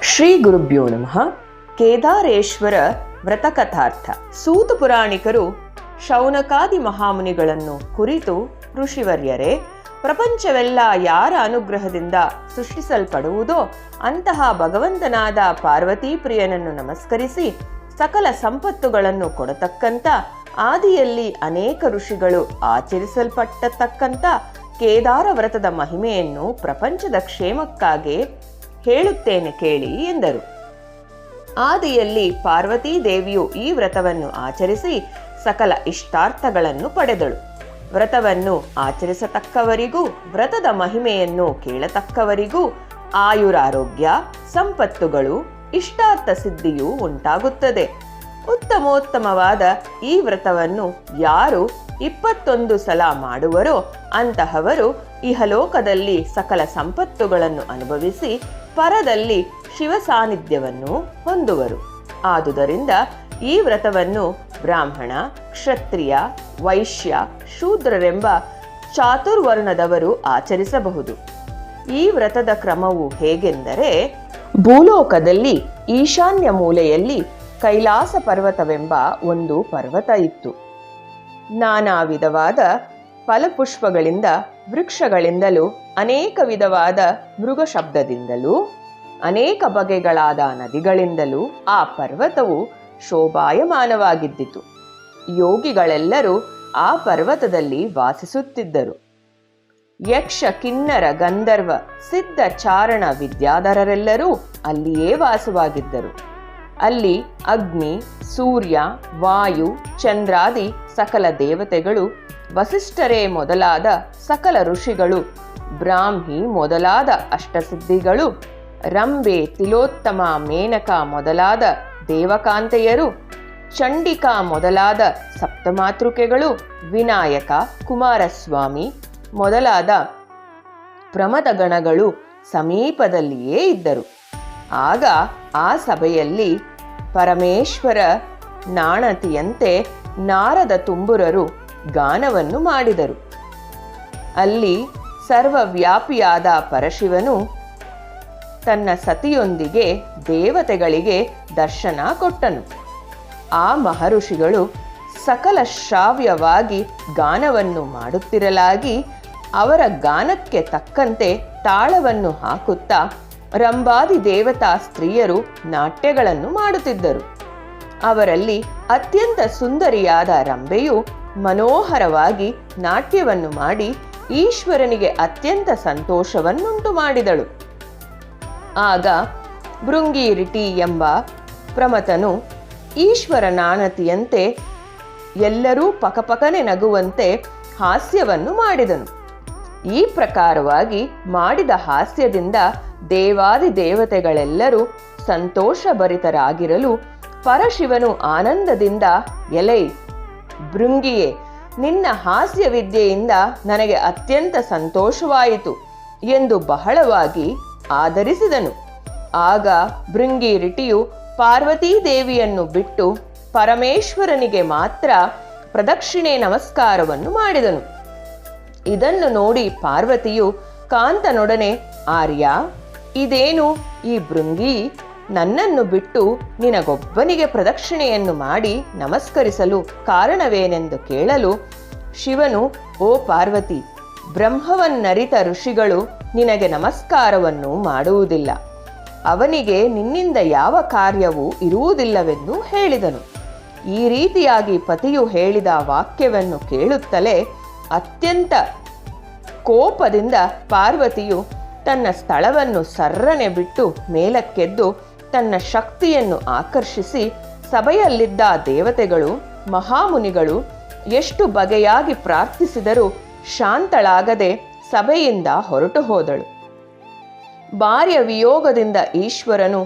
ಶ್ರೀ ಗುರುಭ್ಯೋ ನಮಃ. ಕೇದಾರೇಶ್ವರ ವ್ರತಕಥಾರ್ಥ. ಸೂತ ಪುರಾಣಿಕರು ಶೌನಕಾದಿ ಮಹಾಮುನಿಗಳನ್ನು ಕುರಿತು, ಋಷಿವರ್ಯರೇ, ಪ್ರಪಂಚವೆಲ್ಲ ಯಾರ ಅನುಗ್ರಹದಿಂದ ಸೃಷ್ಟಿಸಲ್ಪಡುವುದೋ ಅಂತಹ ಭಗವಂತನಾದ ಪಾರ್ವತೀ ಪ್ರಿಯನನ್ನು ನಮಸ್ಕರಿಸಿ ಸಕಲ ಸಂಪತ್ತುಗಳನ್ನು ಕೊಡತಕ್ಕಂಥ, ಆದಿಯಲ್ಲಿ ಅನೇಕ ಋಷಿಗಳು ಆಚರಿಸಲ್ಪಟ್ಟತಕ್ಕಂಥ ಕೇದಾರ ವ್ರತದ ಮಹಿಮೆಯನ್ನು ಪ್ರಪಂಚದ ಕ್ಷೇಮಕ್ಕಾಗಿ ಹೇಳುತ್ತೇನೆ ಕೇಳಿ ಎಂದರು. ಆದಿಯಲ್ಲಿ ಪಾರ್ವತೀ ದೇವಿಯು ಈ ವ್ರತವನ್ನು ಆಚರಿಸಿ ಸಕಲ ಇಷ್ಟಾರ್ಥಗಳನ್ನು ಪಡೆದಳು. ವ್ರತವನ್ನು ಆಚರಿಸತಕ್ಕವರಿಗೂ ವ್ರತದ ಮಹಿಮೆಯನ್ನು ಕೇಳತಕ್ಕವರಿಗೂ ಆಯುರಾರೋಗ್ಯ, ಸಂಪತ್ತುಗಳು, ಇಷ್ಟಾರ್ಥ ಸಿದ್ಧಿಯೂ ಉಂಟಾಗುತ್ತದೆ. ಉತ್ತಮೋತ್ತಮವಾದ ಈ ವ್ರತವನ್ನು ಯಾರು 21 ಸಲ ಮಾಡುವರೋ ಅಂತಹವರು ಇಹಲೋಕದಲ್ಲಿ ಸಕಲ ಸಂಪತ್ತುಗಳನ್ನು ಅನುಭವಿಸಿ ಪರದಲ್ಲಿ ಶಿವ ಸಾನ್ನಿಧ್ಯವನ್ನು ಹೊಂದುವರು. ಆದುದರಿಂದ ಈ ವ್ರತವನ್ನು ಬ್ರಾಹ್ಮಣ, ಕ್ಷತ್ರಿಯ, ವೈಶ್ಯ, ಶೂದ್ರರೆಂಬ ಚಾತುರ್ವರ್ಣದವರು ಆಚರಿಸಬಹುದು. ಈ ವ್ರತದ ಕ್ರಮವು ಹೇಗೆಂದರೆ, ಭೂಲೋಕದಲ್ಲಿ ಈಶಾನ್ಯ ಮೂಲೆಯಲ್ಲಿ ಕೈಲಾಸ ಪರ್ವತವೆಂಬ ಒಂದು ಪರ್ವತ ಇತ್ತು. ನಾನಾ ವಿಧವಾದ ಫಲಪುಷ್ಪಗಳಿಂದ, ವೃಕ್ಷಗಳಿಂದಲೂ, ಅನೇಕ ವಿಧವಾದ ಮೃಗ ಶಬ್ದದಿಂದಲೂ, ಅನೇಕ ಬಗೆಗಳಾದ ನದಿಗಳಿಂದಲೂ ಆ ಪರ್ವತವು ಶೋಭಾಯಮಾನವಾಗಿದ್ದಿತು. ಯೋಗಿಗಳೆಲ್ಲರೂ ಆ ಪರ್ವತದಲ್ಲಿ ವಾಸಿಸುತ್ತಿದ್ದರು. ಯಕ್ಷ, ಕಿನ್ನರ, ಗಂಧರ್ವ, ಸಿದ್ಧ, ಚಾರಣ, ವಿದ್ಯಾಧರರೆಲ್ಲರೂ ಅಲ್ಲಿಯೇ ವಾಸವಾಗಿದ್ದರು. ಅಲ್ಲಿ ಅಗ್ನಿ, ಸೂರ್ಯ, ವಾಯು, ಚಂದ್ರಾದಿ ಸಕಲ ದೇವತೆಗಳು, ವಸಿಷ್ಠರೇ ಮೊದಲಾದ ಸಕಲ ಋಷಿಗಳು, ಬ್ರಾಹ್ಮಿ ಮೊದಲಾದ ಅಷ್ಟಸಿದ್ಧಿಗಳು, ರಂಬೆ, ತಿಲೋತ್ತಮ, ಮೇನಕ ಮೊದಲಾದ ದೇವಕಾಂತೆಯರು, ಚಂಡಿಕಾ ಮೊದಲಾದ ಸಪ್ತಮಾತೃಕೆಗಳು, ವಿನಾಯಕ, ಕುಮಾರಸ್ವಾಮಿ ಮೊದಲಾದ ಪ್ರಮದ ಗಣಗಳು ಸಮೀಪದಲ್ಲಿಯೇ ಇದ್ದರು. ಆಗ ಆ ಸಭೆಯಲ್ಲಿ ಪರಮೇಶ್ವರ ನಾಣತಿಯಂತೆ ನಾರದ ತುಂಬುರರು ಗಾನವನ್ನು ಮಾಡಿದರು. ಅಲ್ಲಿ ಸರ್ವವ್ಯಾಪಿಯಾದ ಪರಶಿವನು ತನ್ನ ಸತಿಯೊಂದಿಗೆ ದೇವತೆಗಳಿಗೆ ದರ್ಶನ ಕೊಟ್ಟನು. ಆ ಮಹರ್ಷಿಗಳು ಸಕಲ ಶ್ರಾವ್ಯವಾಗಿ ಗಾನವನ್ನು ಮಾಡುತ್ತಿರಲಾಗಿ ಅವರ ಗಾನಕ್ಕೆ ತಕ್ಕಂತೆ ತಾಳವನ್ನು ಹಾಕುತ್ತಾ ರಂಭಾದಿ ದೇವತಾ ಸ್ತ್ರೀಯರು ನಾಟ್ಯಗಳನ್ನು ಮಾಡುತ್ತಿದ್ದರು. ಅವರಲ್ಲಿ ಅತ್ಯಂತ ಸುಂದರಿಯಾದ ರಂಭೆಯು ಮನೋಹರವಾಗಿ ನಾಟ್ಯವನ್ನು ಮಾಡಿ ಈಶ್ವರನಿಗೆ ಅತ್ಯಂತ ಸಂತೋಷವನ್ನುಂಟು ಮಾಡಿದಳು. ಆಗ ಭೃಂಗೀರಿಟಿ ಎಂಬ ಪ್ರಮಥನು ಈಶ್ವರನಾನತಿಯಂತೆ ಎಲ್ಲರೂ ಪಕಪಕನೆ ನಗುವಂತೆ ಹಾಸ್ಯವನ್ನು ಮಾಡಿದನು. ಈ ಪ್ರಕಾರವಾಗಿ ಮಾಡಿದ ಹಾಸ್ಯದಿಂದ ದೇವಾದಿ ದೇವತೆಗಳೆಲ್ಲರೂ ಸಂತೋಷಭರಿತರಾಗಿರಲು ಪರಶಿವನು ಆನಂದದಿಂದ, ಎಲೈ ಭೃಂಗಿಯೇ, ನಿನ್ನ ಹಾಸ್ಯ ವಿದ್ಯೆಯಿಂದ ನನಗೆ ಅತ್ಯಂತ ಸಂತೋಷವಾಯಿತು ಎಂದು ಬಹಳವಾಗಿ ಆದರಿಸಿದನು. ಆಗ ಭೃಂಗಿರಿಟಿಯು ಪಾರ್ವತೀ ದೇವಿಯನ್ನು ಬಿಟ್ಟು ಪರಮೇಶ್ವರನಿಗೆ ಮಾತ್ರ ಪ್ರದಕ್ಷಿಣೆ ನಮಸ್ಕಾರವನ್ನು ಮಾಡಿದನು. ಇದನ್ನು ನೋಡಿ ಪಾರ್ವತಿಯು ಕಾಂತನೊಡನೆ, ಆರ್ಯ, ಇದೇನು ಈ ಭೃಂಗಿ ನನ್ನನ್ನು ಬಿಟ್ಟು ನಿನಗೊಬ್ಬನಿಗೆ ಪ್ರದಕ್ಷಿಣೆಯನ್ನು ಮಾಡಿ ನಮಸ್ಕರಿಸಲು ಕಾರಣವೇನೆಂದು ಕೇಳಲು ಶಿವನು, ಓ ಪಾರ್ವತಿ, ಬ್ರಹ್ಮವನ್ನರಿತ ಋಷಿಗಳು ನಿನಗೆ ನಮಸ್ಕಾರವನ್ನು ಮಾಡುವುದಿಲ್ಲ. ಅವನಿಗೆ ನಿನ್ನಿಂದ ಯಾವ ಕಾರ್ಯವೂ ಇರುವುದಿಲ್ಲವೆಂದು ಹೇಳಿದನು. ಈ ರೀತಿಯಾಗಿ ಪತಿಯು ಹೇಳಿದ ವಾಕ್ಯವನ್ನು ಕೇಳುತ್ತಲೇ ಅತ್ಯಂತ ಕೋಪದಿಂದ ಪಾರ್ವತಿಯು ತನ್ನ ಸ್ಥಳವನ್ನು ಸರ್ರನೆ ಬಿಟ್ಟು ಮೇಲಕ್ಕೆದ್ದು ತನ್ನ ಶಕ್ತಿಯನ್ನು ಆಕರ್ಷಿಸಿ ಸಭೆಯಲ್ಲಿದ್ದ ದೇವತೆಗಳು, ಮಹಾಮುನಿಗಳು ಎಷ್ಟು ಬಗೆಯಾಗಿ ಪ್ರಾರ್ಥಿಸಿದರೂ ಶಾಂತಳಾಗದೆ ಸಭೆಯಿಂದ ಹೊರಟು ಹೋದಳು. ಭಾರ್ಯ ವಿಯೋಗದಿಂದ ಈಶ್ವರನು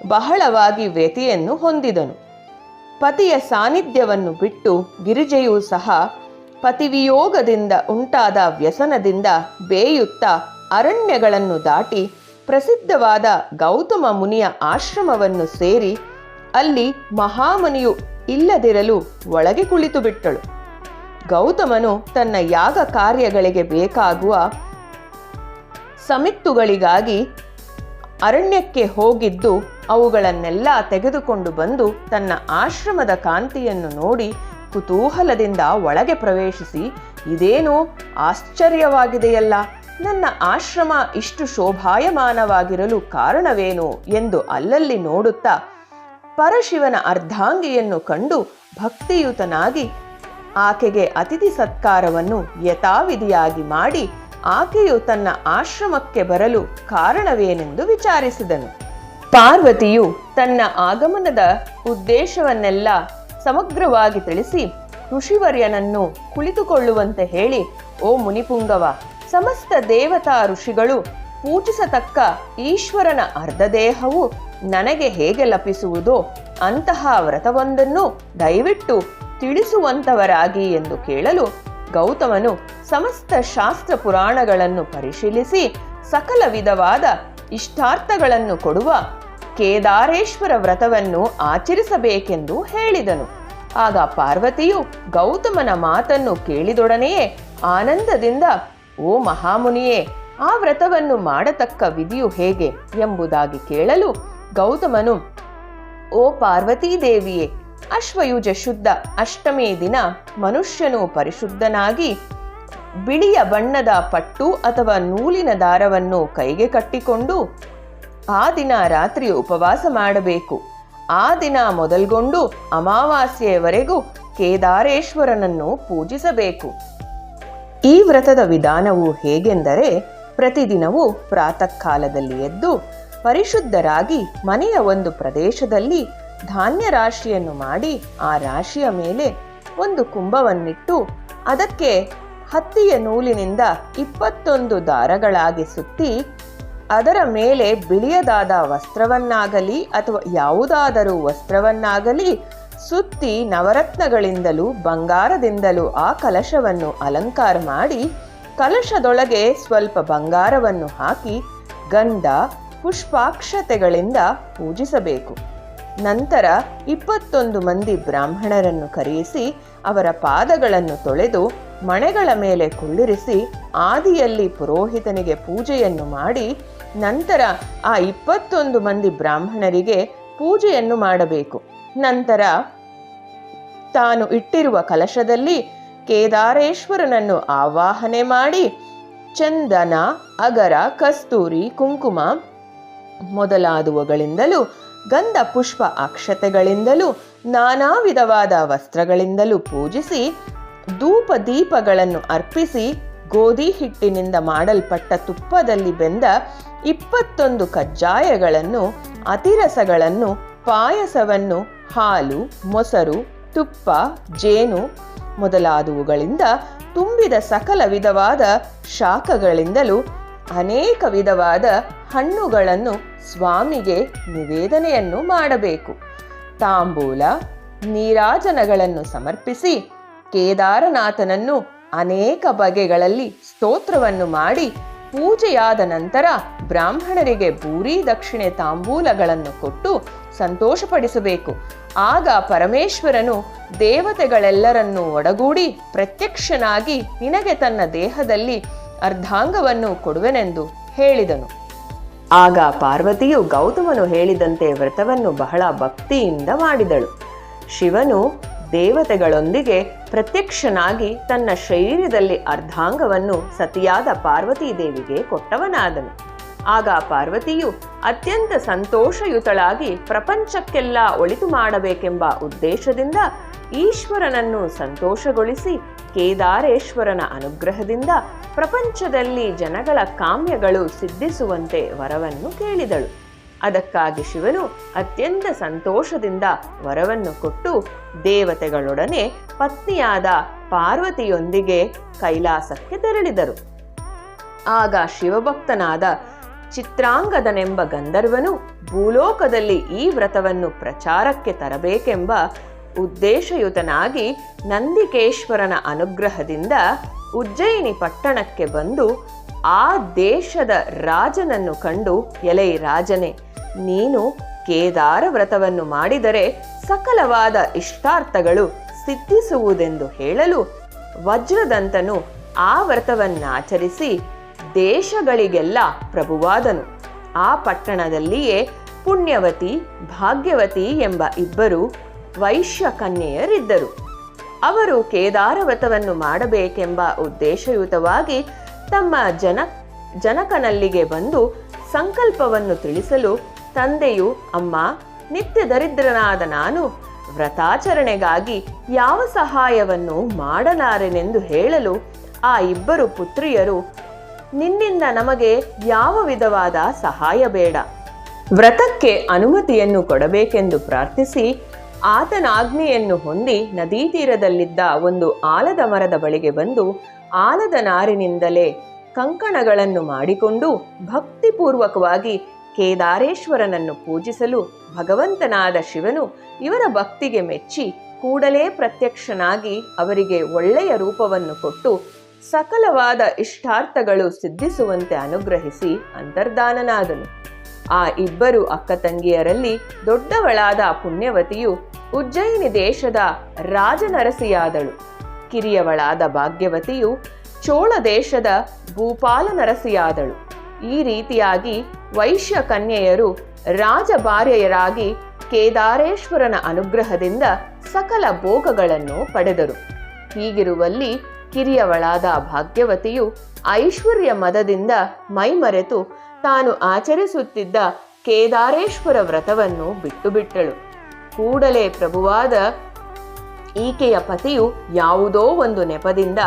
ಬಹಳವಾಗಿ ವ್ಯಥೆಯನ್ನು ಹೊಂದಿದನು. ಪತಿಯ ಸಾನ್ನಿಧ್ಯವನ್ನು ಬಿಟ್ಟು ಗಿರಿಜೆಯೂ ಸಹ ಪತಿವಿಯೋಗದಿಂದ ಉಂಟಾದ ವ್ಯಸನದಿಂದ ಬೇಯುತ್ತಾ ಅರಣ್ಯಗಳನ್ನು ದಾಟಿ ಪ್ರಸಿದ್ಧವಾದ ಗೌತಮ ಮುನಿಯ ಆಶ್ರಮವನ್ನು ಸೇರಿ ಅಲ್ಲಿ ಮಹಾಮುನಿಯು ಇಲ್ಲದಿರಲು ಒಳಗೆ ಕುಳಿತು ಬಿಟ್ಟಳು. ಗೌತಮನು ತನ್ನ ಯಾಗ ಕಾರ್ಯಗಳಿಗೆ ಬೇಕಾಗುವ ಸಮಿತ್ತುಗಳಿಗಾಗಿ ಅರಣ್ಯಕ್ಕೆ ಹೋಗಿದ್ದು ಅವುಗಳನ್ನೆಲ್ಲ ತೆಗೆದುಕೊಂಡು ಬಂದು ತನ್ನ ಆಶ್ರಮದ ಕಾಂತಿಯನ್ನು ನೋಡಿ ಕುತೂಹಲದಿಂದ ಒಳಗೆ ಪ್ರವೇಶಿಸಿ, ಇದೇನು ಆಶ್ಚರ್ಯವಾಗಿದೆಯಲ್ಲ, ನನ್ನ ಆಶ್ರಮ ಇಷ್ಟು ಶೋಭಾಯಮಾನವಾಗಿರಲು ಕಾರಣವೇನು ಎಂದು ಅಲ್ಲಲ್ಲಿ ನೋಡುತ್ತಾ ಪರಶಿವನ ಅರ್ಧಾಂಗಿಯನ್ನು ಕಂಡು ಭಕ್ತಿಯುತನಾಗಿ ಆಕೆಗೆ ಅತಿಥಿ ಸತ್ಕಾರವನ್ನು ಯಥಾವಿಧಿಯಾಗಿ ಮಾಡಿ ಆಕೆಯು ತನ್ನ ಆಶ್ರಮಕ್ಕೆ ಬರಲು ಕಾರಣವೇನೆಂದು ವಿಚಾರಿಸಿದನು. ಪಾರ್ವತಿಯು ತನ್ನ ಆಗಮನದ ಉದ್ದೇಶವನ್ನೆಲ್ಲ ಸಮಗ್ರವಾಗಿ ತಿಳಿಸಿ ಋಷಿವರ್ಯನನ್ನು ಕುಳಿತುಕೊಳ್ಳುವಂತೆ ಹೇಳಿ, ಓ ಮುನಿಪುಂಗವ, ಸಮಸ್ತ ದೇವತಾ ಋಷಿಗಳು ಪೂಜಿಸತಕ್ಕ ಈಶ್ವರನ ಅರ್ಧದೇಹವು ನನಗೆ ಹೇಗೆ ಲಭಿಸುವುದೋ ಅಂತಹ ವ್ರತವೊಂದನ್ನು ದಯವಿಟ್ಟು ತಿಳಿಸುವಂತವರಾಗಿ ಎಂದು ಕೇಳಲು, ಗೌತಮನು ಸಮಸ್ತ ಶಾಸ್ತ್ರ ಪುರಾಣಗಳನ್ನು ಪರಿಶೀಲಿಸಿ ಸಕಲ ವಿಧವಾದ ಇಷ್ಟಾರ್ಥಗಳನ್ನು ಕೊಡುವ ಕೇದಾರೇಶ್ವರ ವ್ರತವನ್ನು ಆಚರಿಸಬೇಕೆಂದು ಹೇಳಿದನು. ಆಗ ಪಾರ್ವತಿಯು ಗೌತಮನ ಮಾತನ್ನು ಕೇಳಿದೊಡನೆಯೇ ಆನಂದದಿಂದ, ಓ ಮಹಾಮುನಿಯೇ, ಆ ವ್ರತವನ್ನು ಮಾಡತಕ್ಕ ವಿಧಿಯು ಹೇಗೆ ಎಂಬುದಾಗಿ ಕೇಳಲು, ಗೌತಮನು, ಓ ಪಾರ್ವತೀ ದೇವಿಯೇ, ಅಶ್ವಯುಜ ಶುದ್ಧ ಅಷ್ಟಮಿ ದಿನ ಮನುಷ್ಯನು ಪರಿಶುದ್ಧನಾಗಿ ಬಿಳಿಯ ಬಣ್ಣದ ಪಟ್ಟು ಅಥವಾ ನೂಲಿನ ದಾರವನ್ನು ಕೈಗೆ ಕಟ್ಟಿಕೊಂಡು ಆ ದಿನ ರಾತ್ರಿ ಉಪವಾಸ ಮಾಡಬೇಕು. ಆ ದಿನ ಮೊದಲ್ಗೊಂಡು ಅಮಾವಾಸ್ಯೆಯವರೆಗೂ ಕೇದಾರೇಶ್ವರನನ್ನು ಪೂಜಿಸಬೇಕು. ಈ ವ್ರತದ ವಿಧಾನವು ಹೇಗೆಂದರೆ, ಪ್ರತಿದಿನವೂ ಪ್ರಾತಃ ಕಾಲದಲ್ಲಿ ಎದ್ದು ಪರಿಶುದ್ಧರಾಗಿ ಮನೆಯ ಒಂದು ಪ್ರದೇಶದಲ್ಲಿ ಧಾನ್ಯ ರಾಶಿಯನ್ನು ಮಾಡಿ ಆ ರಾಶಿಯ ಮೇಲೆ ಒಂದು ಕುಂಭವನ್ನಿಟ್ಟು ಅದಕ್ಕೆ ಹತ್ತಿಯ ನೂಲಿನಿಂದ 21 ದಾರಗಳಾಗಿ ಸುತ್ತಿ ಅದರ ಮೇಲೆ ಬಿಳಿಯದಾದ ವಸ್ತ್ರವನ್ನಾಗಲಿ ಅಥವಾ ಯಾವುದಾದರೂ ವಸ್ತ್ರವನ್ನಾಗಲಿ ಸುತ್ತಿ ನವರತ್ನಗಳಿಂದಲೂ ಬಂಗಾರದಿಂದಲೂ ಆ ಕಲಶವನ್ನು ಅಲಂಕಾರ ಮಾಡಿ ಕಲಶದೊಳಗೆ ಸ್ವಲ್ಪ ಬಂಗಾರವನ್ನು ಹಾಕಿ ಗಂಧ ಪುಷ್ಪಾಕ್ಷತೆಗಳಿಂದ ಪೂಜಿಸಬೇಕು. ನಂತರ 21 ಮಂದಿ ಬ್ರಾಹ್ಮಣರನ್ನು ಕರೆಯಿಸಿ ಅವರ ಪಾದಗಳನ್ನು ತೊಳೆದು ಮಣೆಗಳ ಮೇಲೆ ಕುಳ್ಳಿರಿಸಿ ಆದಿಯಲ್ಲಿ ಪುರೋಹಿತನಿಗೆ ಪೂಜೆಯನ್ನು ಮಾಡಿ ನಂತರ ಆ 21 ಮಂದಿ ಬ್ರಾಹ್ಮಣರಿಗೆ ಪೂಜೆಯನ್ನು ಮಾಡಬೇಕು. ನಂತರ ತಾನು ಇಟ್ಟಿರುವ ಕಲಶದಲ್ಲಿ ಕೇದಾರೇಶ್ವರನನ್ನು ಆವಾಹನೆ ಮಾಡಿ ಚಂದನ, ಅಗರ, ಕಸ್ತೂರಿ, ಕುಂಕುಮ ಮೊದಲಾದವುಗಳಿಂದಲೂ ಗಂಧ ಪುಷ್ಪ ಅಕ್ಷತೆಗಳಿಂದಲೂ ನಾನಾ ವಿಧವಾದ ವಸ್ತ್ರಗಳಿಂದಲೂ ಪೂಜಿಸಿ ಧೂಪ ದೀಪಗಳನ್ನು ಅರ್ಪಿಸಿ ಗೋಧಿ ಹಿಟ್ಟಿನಿಂದ ಮಾಡಲ್ಪಟ್ಟ ತುಪ್ಪದಲ್ಲಿ ಬೆಂದ 21 ಕಜ್ಜಾಯಗಳನ್ನು, ಅತಿರಸಗಳನ್ನು, ಪಾಯಸವನ್ನು, ಹಾಲು, ಮೊಸರು, ತುಪ್ಪ, ಜೇನು ಮೊದಲಾದವುಗಳಿಂದ ತುಂಬಿದ ಸಕಲ ವಿಧವಾದ ಶಾಖಗಳಿಂದಲೂ ಅನೇಕ ವಿಧವಾದ ಹಣ್ಣುಗಳನ್ನು ಸ್ವಾಮಿಗೆ ನಿವೇದನೆಯನ್ನು ಮಾಡಬೇಕು. ತಾಂಬೂಲ ನೀರಾಜನಗಳನ್ನು ಸಮರ್ಪಿಸಿ ಕೇದಾರನಾಥನನ್ನು ಅನೇಕ ಬಗೆಗಳಲ್ಲಿ ಸ್ತೋತ್ರವನ್ನು ಮಾಡಿ ಪೂಜೆಯಾದ ನಂತರ ಬ್ರಾಹ್ಮಣರಿಗೆ ಬೂರಿ ದಕ್ಷಿಣೆ ತಾಂಬೂಲಗಳನ್ನು ಕೊಟ್ಟು ಸಂತೋಷಪಡಿಸಬೇಕು. ಆಗ ಪರಮೇಶ್ವರನು ದೇವತೆಗಳೆಲ್ಲರನ್ನೂ ಒಡಗೂಡಿ ಪ್ರತ್ಯಕ್ಷನಾಗಿ ನಿನಗೆ ತನ್ನ ದೇಹದಲ್ಲಿ ಅರ್ಧಾಂಗವನ್ನು ಕೊಡುವೆನೆಂದು ಹೇಳಿದನು. ಆಗ ಪಾರ್ವತಿಯು ಗೌತಮನು ಹೇಳಿದಂತೆ ವ್ರತವನ್ನು ಬಹಳ ಭಕ್ತಿಯಿಂದ ಮಾಡಿದಳು. ಶಿವನು ದೇವತೆಗಳೊಂದಿಗೆ ಪ್ರತ್ಯಕ್ಷನಾಗಿ ತನ್ನ ಶರೀರದಲ್ಲಿ ಅರ್ಧಾಂಗವನ್ನು ಸತಿಯಾದ ಪಾರ್ವತೀ ದೇವಿಗೆ ಕೊಟ್ಟವನಾದನು. ಆಗ ಪಾರ್ವತಿಯು ಅತ್ಯಂತ ಸಂತೋಷಯುತಳಾಗಿ ಪ್ರಪಂಚಕ್ಕೆಲ್ಲ ಒಳಿತು ಮಾಡಬೇಕೆಂಬ ಉದ್ದೇಶದಿಂದ ಈಶ್ವರನನ್ನು ಸಂತೋಷಗೊಳಿಸಿ ಕೇದಾರೇಶ್ವರನ ಅನುಗ್ರಹದಿಂದ ಪ್ರಪಂಚದಲ್ಲಿ ಜನಗಳ ಕಾಮ್ಯಗಳು ಸಿದ್ಧಿಸುವಂತೆ ವರವನ್ನು ಕೇಳಿದಳು. ಅದಕ್ಕಾಗಿ ಶಿವನು ಅತ್ಯಂತ ಸಂತೋಷದಿಂದ ವರವನ್ನು ಕೊಟ್ಟು ದೇವತೆಗಳೊಡನೆ ಪತ್ನಿಯಾದ ಪಾರ್ವತಿಯೊಂದಿಗೆ ಕೈಲಾಸಕ್ಕೆ ತೆರಳಿದರು. ಆಗ ಶಿವಭಕ್ತನಾದ ಚಿತ್ರಾಂಗದನೆಂಬ ಗಂಧರ್ವನು ಭೂಲೋಕದಲ್ಲಿ ಈ ವ್ರತವನ್ನು ಪ್ರಚಾರಕ್ಕೆ ತರಬೇಕೆಂಬ ಉದ್ದೇಶಯುತನಾಗಿ ನಂದಿಕೇಶ್ವರನ ಅನುಗ್ರಹದಿಂದ ಉಜ್ಜಯಿನಿ ಪಟ್ಟಣಕ್ಕೆ ಬಂದು ಆ ದೇಶದ ರಾಜನನ್ನು ಕಂಡು, ಎಲೈ ರಾಜನೇ, ನೀನು ಕೇದಾರ ವ್ರತವನ್ನು ಮಾಡಿದರೆ ಸಕಲವಾದ ಇಷ್ಟಾರ್ಥಗಳು ಸಿದ್ಧಿಸುವುದೆಂದು ಹೇಳಲು ವಜ್ರದಂತನು ಆ ವ್ರತವನ್ನಾಚರಿಸಿ ದೇಶಗಳಿಗೆಲ್ಲ ಪ್ರಭುವಾದನು. ಆ ಪಟ್ಟಣದಲ್ಲಿಯೇ ಪುಣ್ಯವತಿ, ಭಾಗ್ಯವತಿ ಎಂಬ ಇಬ್ಬರು ವೈಶ್ಯ ಕನ್ಯೆಯರಿದ್ದರು. ಅವರು ಕೇದಾರ ವ್ರತವನ್ನು ಮಾಡಬೇಕೆಂಬ ಉದ್ದೇಶಯುತವಾಗಿ ತಮ್ಮ ಜನಕನಲ್ಲಿಗೆ ಬಂದು ಸಂಕಲ್ಪವನ್ನು ತಿಳಿಸಲು ತಂದೆಯು, ಅಮ್ಮ, ನಿತ್ಯ ದರಿದ್ರನಾದ ನಾನು ವ್ರತಾಚರಣೆಗಾಗಿ ಯಾವ ಸಹಾಯವನ್ನು ಮಾಡಲಾರೆನೆಂದು ಹೇಳಲು ಆ ಇಬ್ಬರು ಪುತ್ರಿಯರು, ನಿನ್ನಿಂದ ನಮಗೆ ಯಾವ ವಿಧವಾದ ಸಹಾಯ ಬೇಡ, ವ್ರತಕ್ಕೆ ಅನುಮತಿಯನ್ನು ಕೊಡಬೇಕೆಂದು ಪ್ರಾರ್ಥಿಸಿ ಆತನ ಆಜ್ಞೆಯನ್ನು ಹೊಂದಿ ನದೀ ತೀರದಲ್ಲಿದ್ದ ಒಂದು ಆಲದ ಮರದ ಬಳಿಗೆ ಬಂದು ಆಲದ ನಾರಿನಿಂದಲೇ ಕಂಕಣಗಳನ್ನು ಮಾಡಿಕೊಂಡು ಭಕ್ತಿಪೂರ್ವಕವಾಗಿ ಕೇದಾರೇಶ್ವರನನ್ನು ಪೂಜಿಸಲು ಭಗವಂತನಾದ ಶಿವನು ಇವರ ಭಕ್ತಿಗೆ ಮೆಚ್ಚಿ ಕೂಡಲೇ ಪ್ರತ್ಯಕ್ಷನಾಗಿ ಅವರಿಗೆ ಒಳ್ಳೆಯ ರೂಪವನ್ನು ಕೊಟ್ಟು ಸಕಲವಾದ ಇಷ್ಟಾರ್ಥಗಳು ಸಿದ್ಧಿಸುವಂತೆ ಅನುಗ್ರಹಿಸಿ ಅಂತರ್ಧಾನನಾದನು. ಆ ಇಬ್ಬರು ಅಕ್ಕ ತಂಗಿಯರಲ್ಲಿ ದೊಡ್ಡವಳಾದ ಪುಣ್ಯವತಿಯು ಉಜ್ಜಯಿನಿ ದೇಶದ ರಾಜನರಸಿಯಾದಳು. ಕಿರಿಯವಳಾದ ಭಾಗ್ಯವತಿಯು ಚೋಳ ದೇಶದ ಭೂಪಾಲನರಸಿಯಾದಳು. ಈ ರೀತಿಯಾಗಿ ವೈಶ್ಯ ಕನ್ಯೆಯರು ರಾಜಭಾರ್ಯೆಯರಾಗಿ ಕೇದಾರೇಶ್ವರನ ಅನುಗ್ರಹದಿಂದ ಸಕಲ ಭೋಗಗಳನ್ನು ಪಡೆದರು. ಹೀಗಿರುವಲ್ಲಿ ಕಿರಿಯವಳಾದ ಭಾಗ್ಯವತಿಯು ಐಶ್ವರ್ಯ ಮದದಿಂದ ಮೈಮರೆತು ತಾನು ಆಚರಿಸುತ್ತಿದ್ದ ಕೇದಾರೇಶ್ವರ ವ್ರತವನ್ನು ಬಿಟ್ಟಳು. ಕೂಡಲೇ ಪ್ರಭುವಾದ ಈಕೆಯ ಪತಿಯು ಯಾವುದೋ ಒಂದು ನೆಪದಿಂದ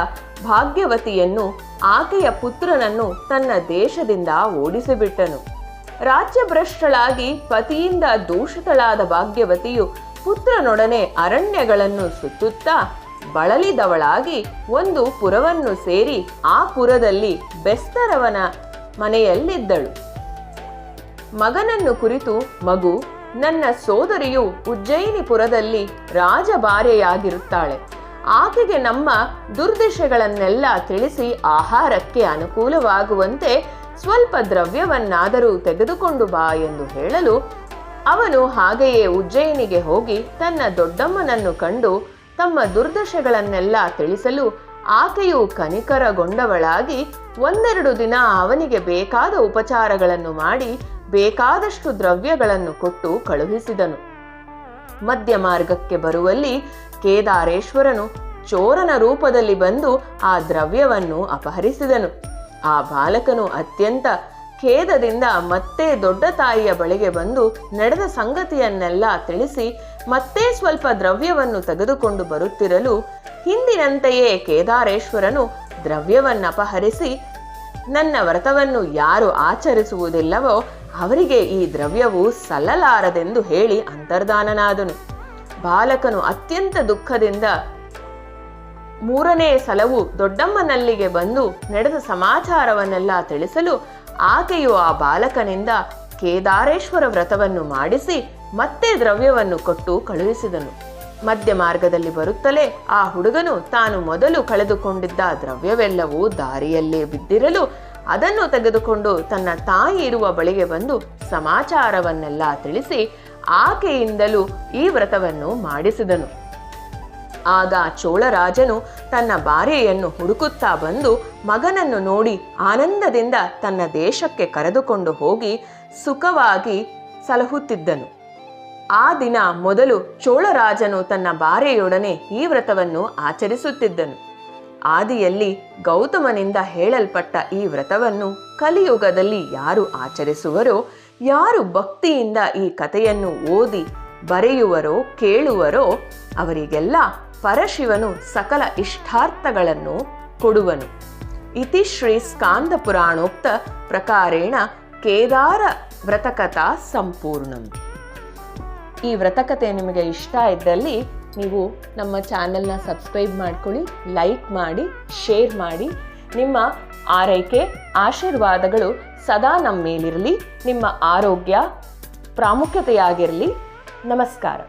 ಭಾಗ್ಯವತಿಯನ್ನು, ಆಕೆಯ ಪುತ್ರನನ್ನು ತನ್ನ ದೇಶದಿಂದ ಓಡಿಸಿಬಿಟ್ಟನು. ರಾಜ್ಯಭ್ರಷ್ಟಳಾಗಿ ಪತಿಯಿಂದ ದೂಷಿತಳಾದ ಭಾಗ್ಯವತಿಯು ಪುತ್ರನೊಡನೆ ಅರಣ್ಯಗಳನ್ನು ಸುತ್ತುತ್ತಾ ಬಳಲಿದವಳಾಗಿ ಒಂದು ಪುರವನ್ನು ಸೇರಿ ಆ ಪುರದಲ್ಲಿ ಬೆಸ್ತರವನ ಮನೆಯಲ್ಲಿದ್ದಳು. ಮಗನನ್ನು ಕುರಿತು, ಮಗು, ನನ್ನ ಸೋದರಿಯು ಉಜ್ಜಯಿನಿಪುರದಲ್ಲಿ ರಾಜಭಾರ್ಯೆಯಾಗಿರುತ್ತಾಳೆ. ಆಕೆಗೆ ನಮ್ಮ ದುರ್ದಶೆಗಳನ್ನೆಲ್ಲ ತಿಳಿಸಿ ಆಹಾರಕ್ಕೆ ಅನುಕೂಲವಾಗುವಂತೆ ಸ್ವಲ್ಪ ದ್ರವ್ಯವನ್ನಾದರೂ ತೆಗೆದುಕೊಂಡು ಬಾ ಎಂದು ಹೇಳಲು ಅವನು ಹಾಗೆಯೇ ಉಜ್ಜಯಿನಿಗೆ ಹೋಗಿ ತನ್ನ ದೊಡ್ಡಮ್ಮನನ್ನು ಕಂಡು ತಮ್ಮ ದುರ್ದಶೆಗಳನ್ನೆಲ್ಲ ತಿಳಿಸಲು ಆಕೆಯು ಕನಿಕರಗೊಂಡವಳಾಗಿ ಒಂದೆರಡು ದಿನ ಅವನಿಗೆ ಬೇಕಾದ ಉಪಚಾರಗಳನ್ನು ಮಾಡಿ ಬೇಕಾದಷ್ಟು ದ್ರವ್ಯಗಳನ್ನು ಕೊಟ್ಟು ಕಳುಹಿಸಿದನು. ಮಧ್ಯ ಮಾರ್ಗಕ್ಕೆ ಬರುವಲ್ಲಿ ಕೇದಾರೇಶ್ವರನು ಚೋರನ ರೂಪದಲ್ಲಿ ಬಂದು ಆ ದ್ರವ್ಯವನ್ನು ಅಪಹರಿಸಿದನು. ಆ ಬಾಲಕನು ಅತ್ಯಂತ ಖೇದದಿಂದ ಮತ್ತೆ ದೊಡ್ಡ ತಾಯಿಯ ಬಳಿಗೆ ಬಂದು ನಡೆದ ಸಂಗತಿಯನ್ನೆಲ್ಲ ತಿಳಿಸಿ ಮತ್ತೆ ಸ್ವಲ್ಪ ದ್ರವ್ಯವನ್ನು ತೆಗೆದುಕೊಂಡು ಬರುತ್ತಿರಲು ಹಿಂದಿನಂತೆಯೇ ಕೇದಾರೇಶ್ವರನು ದ್ರವ್ಯವನ್ನಪಹರಿಸಿ, ನನ್ನ ವ್ರತವನ್ನು ಯಾರು ಆಚರಿಸುವುದಿಲ್ಲವೋ ಅವರಿಗೆ ಈ ದ್ರವ್ಯವು ಸಲ್ಲಲಾರದೆಂದು ಹೇಳಿ ಅಂತರ್ಧಾನನಾದನು. ಬಾಲಕನು ಅತ್ಯಂತ ದುಃಖದಿಂದ ಮೂರನೇ ಸಲವೂ ದೊಡ್ಡಮ್ಮನಲ್ಲಿಗೆ ಬಂದು ನಡೆದ ಸಮಾಚಾರವನ್ನೆಲ್ಲ ತಿಳಿಸಲು ಆಕೆಯು ಆ ಬಾಲಕನಿಂದ ಕೇದಾರೇಶ್ವರ ವ್ರತವನ್ನು ಮಾಡಿಸಿ ಮತ್ತೆ ದ್ರವ್ಯವನ್ನು ಕೊಟ್ಟು ಕಳುಹಿಸಿದನು. ಮಧ್ಯ ಮಾರ್ಗದಲ್ಲಿ ಬರುತ್ತಲೇ ಆ ಹುಡುಗನು ತಾನು ಮೊದಲು ಕಳೆದುಕೊಂಡಿದ್ದ ದ್ರವ್ಯವೆಲ್ಲವೂ ದಾರಿಯಲ್ಲೇ ಬಿದ್ದಿರಲು ಅದನ್ನು ತೆಗೆದುಕೊಂಡು ತನ್ನ ತಾಯಿ ಇರುವ ಬಳಿಗೆ ಬಂದು ಸಮಾಚಾರವನ್ನೆಲ್ಲ ತಿಳಿಸಿ ಆಕೆಯಿಂದಲೂ ಈ ವ್ರತವನ್ನು ಮಾಡಿಸಿದನು. ಆಗ ಚೋಳರಾಜನು ತನ್ನ ಭಾರ್ಯೆಯನ್ನು ಹುಡುಕುತ್ತಾ ಬಂದು ಮಗನನ್ನು ನೋಡಿ ಆನಂದದಿಂದ ತನ್ನ ದೇಶಕ್ಕೆ ಕರೆದುಕೊಂಡು ಹೋಗಿ ಸುಖವಾಗಿ ಸಲಹುತ್ತಿದ್ದನು. ಆ ದಿನ ಮೊದಲು ಚೋಳರಾಜನು ತನ್ನ ಭಾರ್ಯೆಯೊಡನೆ ಈ ವ್ರತವನ್ನು ಆಚರಿಸುತ್ತಿದ್ದನು. ಆದಿಯಲ್ಲಿ ಗೌತಮನಿಂದ ಹೇಳಲ್ಪಟ್ಟ ಈ ವ್ರತವನ್ನು ಕಲಿಯುಗದಲ್ಲಿ ಯಾರು ಆಚರಿಸುವರೋ, ಯಾರು ಭಕ್ತಿಯಿಂದ ಈ ಕಥೆಯನ್ನು ಓದಿ ಬರೆಯುವರೋ ಕೇಳುವರೋ ಅವರಿಗೆಲ್ಲ ಪರಶಿವನು ಸಕಲ ಇಷ್ಟಾರ್ಥಗಳನ್ನು ಕೊಡುವನು. ಇತಿ ಶ್ರೀ ಸ್ಕಾಂದ ಪುರಾಣೋಕ್ತ ಪ್ರಕಾರೇಣ ಕೇದಾರ ವ್ರತಕಥಾ ಸಂಪೂರ್ಣಂ. ಈ ವ್ರತಕಥೆ ನಿಮಗೆ ಇಷ್ಟ ಇದ್ದಲ್ಲಿ ನೀವು ನಮ್ಮ ಚಾನೆಲ್ನ ಸಬ್ಸ್ಕ್ರೈಬ್ ಮಾಡ್ಕೊಳ್ಳಿ, ಲೈಕ್ ಮಾಡಿ, ಶೇರ್ ಮಾಡಿ. ನಿಮ್ಮ ಆರೈಕೆ ಆಶೀರ್ವಾದಗಳು ಸದಾ ನಮ್ಮ ಮೇಲಿರಲಿ. ನಿಮ್ಮ ಆರೋಗ್ಯ ಪ್ರಾಮುಖ್ಯತೆಯಾಗಿರಲಿ. ನಮಸ್ಕಾರ.